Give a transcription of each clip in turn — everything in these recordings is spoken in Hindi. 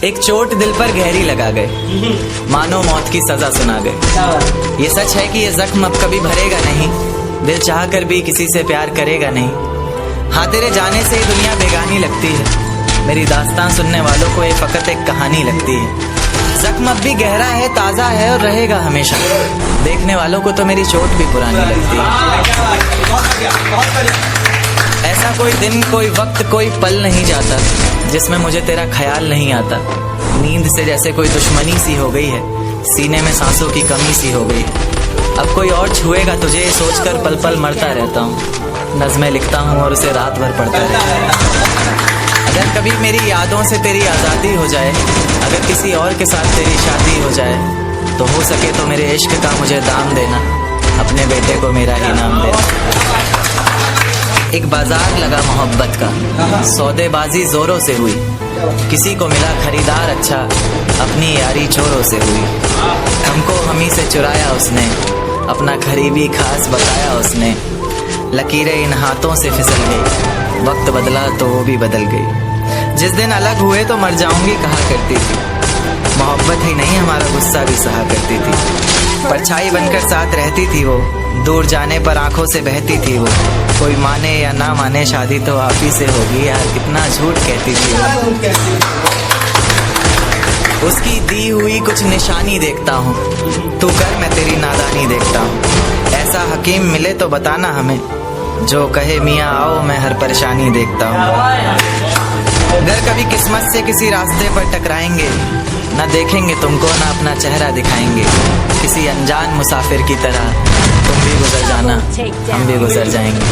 एक चोट दिल पर गहरी लगा गए, मानो मौत की सजा सुना गए। ये सच है कि ये जख्म अब कभी भरेगा नहीं, दिल चाह कर भी किसी से प्यार करेगा नहीं। हाँ, तेरे जाने से ये दुनिया बेगानी लगती है, मेरी दास्तान सुनने वालों को ये फकत एक कहानी लगती है। जख्म अब भी गहरा है, ताज़ा है और रहेगा हमेशा, देखने वालों को तो मेरी चोट भी पुरानी लगती है। ऐसा कोई दिन, कोई वक्त, कोई पल नहीं जाता जिसमें मुझे तेरा ख्याल नहीं आता। नींद से जैसे कोई दुश्मनी सी हो गई है, सीने में सांसों की कमी सी हो गई है। अब कोई और छुएगा तुझे ये सोचकर पल पल मरता रहता हूँ। नज़्में लिखता हूँ और उसे रात भर पढ़ता रहता हूँ। अगर कभी मेरी यादों से तेरी आज़ादी हो जाए, अगर किसी और के साथ तेरी शादी हो जाए, तो हो सके तो मेरे इश्क का मुझे दाम देना, अपने बेटे को मेरा ही नाम देना। एक बाजार लगा मोहब्बत का, सौदेबाजी जोरों से हुई, किसी को मिला खरीदार अच्छा, अपनी यारी चोरों से हुई। हमको हमी से चुराया उसने, अपना करीबी खास बताया उसने। लकीरें इन हाथों से फिसल गई, वक्त बदला तो वो भी बदल गई। जिस दिन अलग हुए तो मर जाऊंगी कहा करती थी, मोहब्बत ही नहीं हमारा गुस्सा भी सहा करती थी। परछाई बनकर साथ रहती थी वो, दूर जाने पर आंखों से बहती थी वो। कोई माने या ना माने शादी तो आप ही से होगी यार, कितना झूठ कहती थी वो। उसकी दी हुई कुछ निशानी देखता हूँ, तू कर मैं तेरी नादानी देखता हूँ। ऐसा हकीम मिले तो बताना हमें, जो कहे मियाँ आओ मैं हर परेशानी देखता हूँ। अगर कभी किस्मत से किसी रास्ते पर टकराएंगे, न देखेंगे तुमको न अपना चेहरा दिखाएंगे। किसी अनजान मुसाफिर की तरह तुम भी गुजर जाना, हम भी गुजर जाएंगे।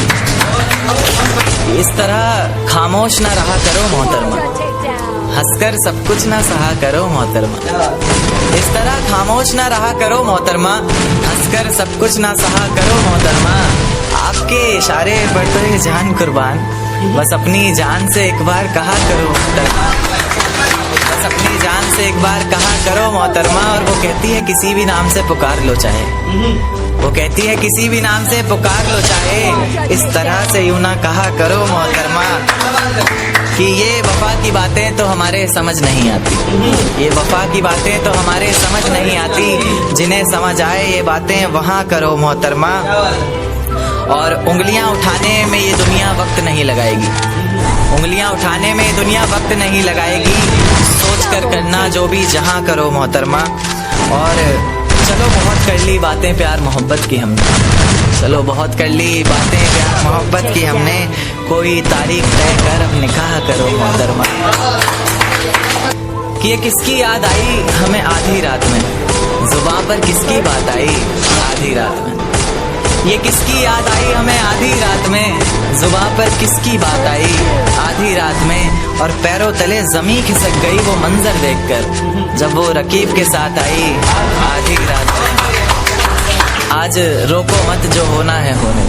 इस तरह खामोश ना रहा करो मोहतरमा, हंसकर सब कुछ ना सहा करो मोहतरमा। इस तरह खामोश ना रहा करो मोहतरमा, हंसकर सब कुछ ना सहा करो मोहतरमा। आपके इशारे पर तो ये जान कुर्बान, बस अपनी जान से एक बार कहा करो मोहतरमा, बस अपनी जान से एक बार कहा करो मोहतरमा। और वो कहती है किसी भी नाम से पुकार लो चाहे, वो कहती है किसी भी नाम से पुकार लो चाहे, इस तरह से यूं ना कहा करो मोहतरमा। कि ये वफा की बातें तो हमारे समझ नहीं आती, ये वफा की बातें तो हमारे समझ नहीं आती। जिन्हें समझ आए ये बातें वहाँ करो मोहतरमा। और उंगलियां उठाने में ये दुनिया वक्त नहीं लगाएगी, उंगलियां उठाने में ये दुनिया वक्त नहीं लगाएगी। सोच कर करना जो भी जहां करो मोहतरमा। और चलो बहुत कर ली बातें प्यार मोहब्बत की हमने, चलो बहुत कर ली बातें प्यार मोहब्बत की हमने। कोई तारीख तय कर अब निकाह करो मोहतरमा। कि ये किसकी याद आई हमें आधी रात में, जुबान पर किसकी बात आई आधी रात में। ये किसकी याद आई हमें आधी रात में, जुबान पर किसकी बात आई आधी रात में। और पैरों तले जमीन खिसक गई वो मंजर देखकर, जब वो रकीब के साथ आई आधी रात में। आज रोको मत जो होना है होने,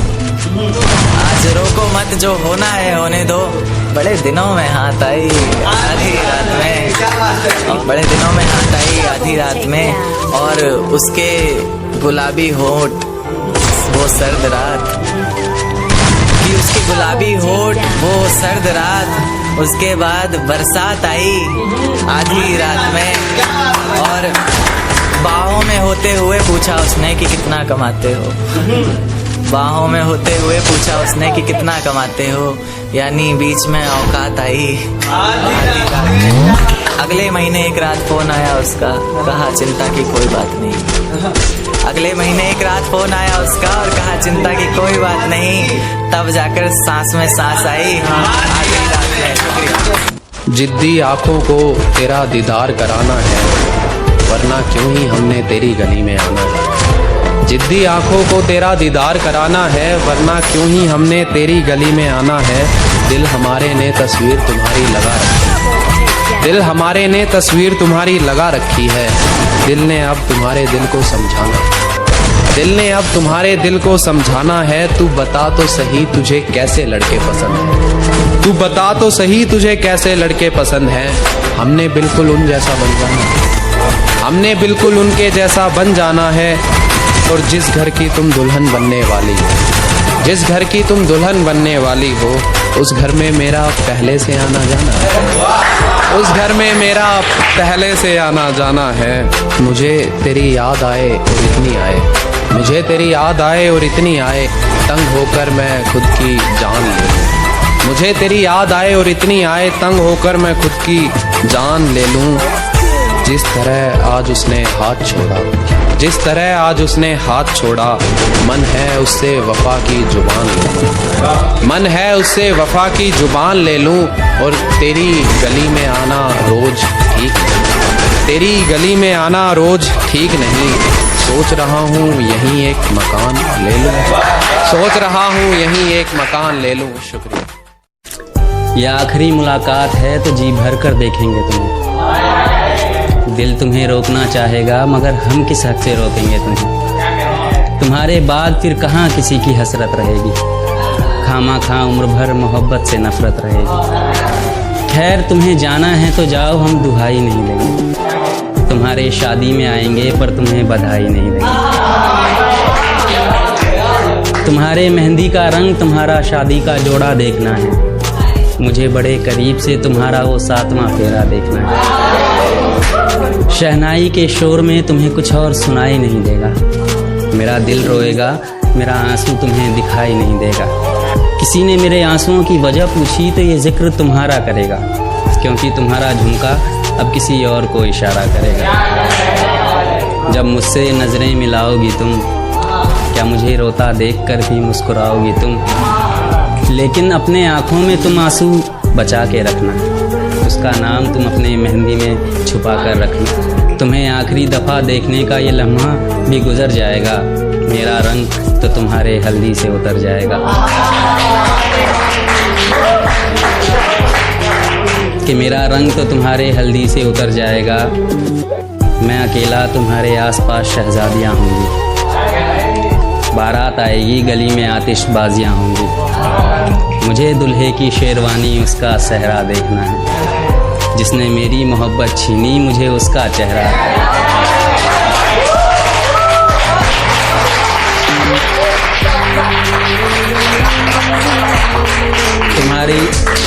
आज रोको मत जो होना है होने दो। बड़े दिनों में हाथ आई आधी रात में, बड़े दिनों में हाथ आई आधी रात में। और उसके गुलाबी होठ वो सर्द रात, कि उसके गुलाबी होठ वो सर्द रात। उसके बाद बरसात आई आधी रात में। और बाहों में होते हुए पूछा उसने कि कितना कमाते हो, बाहों में होते हुए पूछा उसने कि कितना कमाते हो। यानी बीच में औकात आई आधी रात में। अगले महीने एक रात फोन आया उसका, कहा चिंता की कोई बात नहीं। अगले महीने एक रात फोन आया उसका और कहा चिंता की कोई बात नहीं। तब जाकर सांस में सांस आई आधी रात में। शुक्रिया। जिद्दी आंखों को तेरा दीदार कराना है, वरना क्यों ही हमने तेरी गली में आना है। जिद्दी आंखों को तेरा दीदार कराना है, वरना क्यों ही हमने तेरी गली में आना है। दिल हमारे ने तस्वीर तुम्हारी लगा रखी है, दिल हमारे ने तस्वीर तुम्हारी लगा रखी है। दिल ने अब तुम्हारे दिल को समझाना, दिल ने अब तुम्हारे दिल को समझाना है। तू बता तो सही तुझे कैसे लड़के पसंद है, तू बता तो सही तुझे कैसे लड़के पसंद हैं। हमने बिल्कुल उन जैसा बन जाना है, हमने बिल्कुल उनके जैसा बन जाना है। और जिस घर की तुम दुल्हन बनने वाली हो, जिस घर की तुम दुल्हन बनने वाली हो, उस घर में मेरा पहले से आना जाना है। उस घर में मेरा पहले से आना जाना है। मुझे तेरी याद आए और इतनी आए, मुझे तेरी याद आए और इतनी आए, तंग होकर मैं खुद की जान ले लूँ। मुझे तेरी याद आए और इतनी आए, तंग होकर मैं खुद की जान ले लूँ। जिस तरह आज उसने हाथ छोड़ा, जिस तरह आज उसने हाथ छोड़ा, मन है उससे वफा की जुबान ले लूँ। मन है उससे वफा की जुबान ले लूँ। और तेरी गली में आना रोज ठीक नहीं, तेरी गली में आना रोज ठीक नहीं। सोच रहा हूँ यहीं एक मकान ले लूँ, सोच रहा हूँ यहीं एक मकान ले लूँ। शुक्रिया। ये आखिरी मुलाकात है तो जी भर कर देखेंगे तुम्हें। दिल तुम्हें रोकना चाहेगा मगर हम किस हक से रोकेंगे तुम्हें। तुम्हारे बाद फिर कहाँ किसी की हसरत रहेगी, खामा खा उम्र भर मोहब्बत से नफरत रहेगी। खैर तुम्हें जाना है तो जाओ, हम दुहाई नहीं देंगे। तुम्हारे शादी में आएंगे पर तुम्हें बधाई नहीं देंगे। तुम्हारे मेहंदी का रंग, तुम्हारा शादी का जोड़ा देखना है। मुझे बड़े करीब से तुम्हारा वो 7वां फेरा देखना है। शहनाई के शोर में तुम्हें कुछ और सुनाई नहीं देगा। मेरा दिल रोएगा, मेरा आंसू तुम्हें दिखाई नहीं देगा। किसी ने मेरे आंसुओं की वजह पूछी तो ये जिक्र तुम्हारा करेगा, क्योंकि तुम्हारा झुमका अब किसी और को इशारा करेगा। जब मुझसे नज़रें मिलाओगी तुम, क्या मुझे रोता देखकर भी मुस्कुराओगी तुम। लेकिन अपने आँखों में तुम आंसू बचा के रखना, उसका नाम तुम अपने मेहंदी में छुपा कर रखना। तुम्हें आखिरी दफ़ा देखने का ये लम्हा भी गुजर जाएगा, मेरा रंग तो तुम्हारे हल्दी से उतर जाएगा। कि मेरा रंग तो तुम्हारे हल्दी से उतर जाएगा। मैं अकेला तुम्हारे आसपास शहजादियाँ होंगी। बारात आएगी गली में आतिशबाजियाँ होंगी। मुझे दुल्हे की शेरवानी उसका सहरा देखना है। जिसने मेरी मोहब्बत छीनी मुझे उसका चेहरा।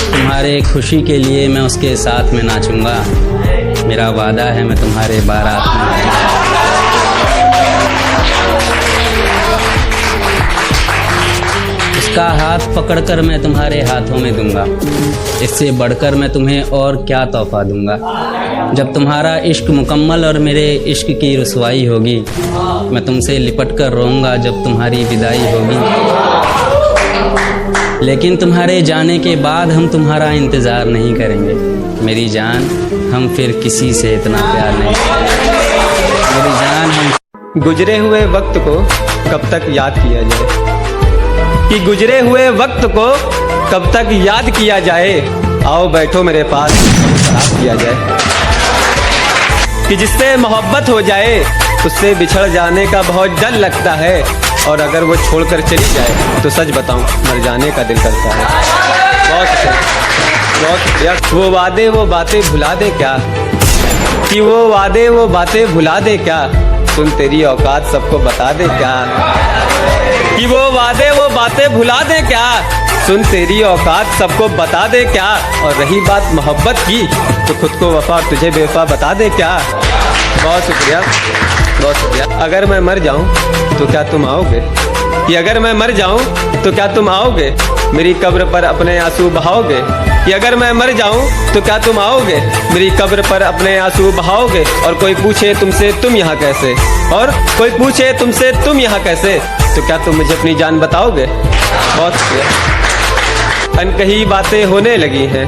तुम्हारे खुशी के लिए मैं उसके साथ में नाचूंगा। मेरा वादा है मैं तुम्हारे बारात में आऊंगा। उसका हाथ पकड़कर मैं तुम्हारे हाथों में दूंगा। इससे बढ़कर मैं तुम्हें और क्या तोहफा दूंगा। जब तुम्हारा इश्क मुकम्मल और मेरे इश्क की रुसवाई होगी, मैं तुमसे लिपट कर रोऊंगा जब तुम्हारी विदाई होगी। लेकिन तुम्हारे जाने के बाद हम तुम्हारा इंतज़ार नहीं करेंगे मेरी जान, हम फिर किसी से इतना प्यार नहीं करेंगे मेरी जान। हम गुजरे हुए वक्त को कब तक याद किया जाए, कि गुजरे हुए वक्त को कब तक याद किया जाए। आओ बैठो मेरे पास शराब किया जाए। कि जिससे मोहब्बत हो जाए उससे बिछड़ जाने का बहुत डर लगता है, और अगर वो छोड़कर चली जाए तो सच बताऊं मर जाने का दिल करता है। बहुत शुक्रिया। वो वादे वो बातें भुला दे क्या, कि वो वादे वो बातें भुला दे क्या, सुन तेरी औकात सबको बता दे क्या। कि वो वादे वो बातें भुला दे क्या, सुन तेरी औकात सबको बता दे क्या। और रही बात मोहब्बत की तो खुद को वफा तुझे बेवफा बता दे क्या। बहुत शुक्रिया, बहुत शुक्रिया। अगर मैं मर जाऊं तो क्या तुम आओगे, कि अगर मैं मर जाऊं तो क्या तुम आओगे, मेरी कब्र पर अपने आंसू बहाओगे। कि अगर मैं मर जाऊं तो क्या तुम आओगे, मेरी कब्र पर अपने आंसू बहाओगे। और कोई पूछे तुमसे तुम यहाँ कैसे, और कोई पूछे तुमसे तुम यहाँ कैसे, तो क्या तुम मुझे अपनी जान बताओगे। बहुत शुक्रिया। अनकही बातें होने लगी हैं,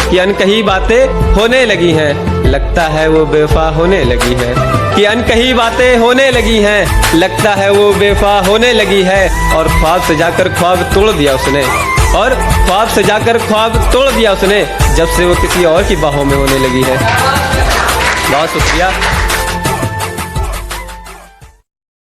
कि अनकही बातें होने लगी हैं, लगता है वो बेवफा होने लगी है। कि अनकही बातें होने लगी हैं, लगता है वो बेवफा होने लगी है। और ख्वाब सजाकर ख्वाब तोड़ दिया उसने, और ख्वाब सजाकर ख्वाब तोड़ दिया उसने, जब से वो किसी और की बाहों में होने लगी है। बहुत शुक्रिया।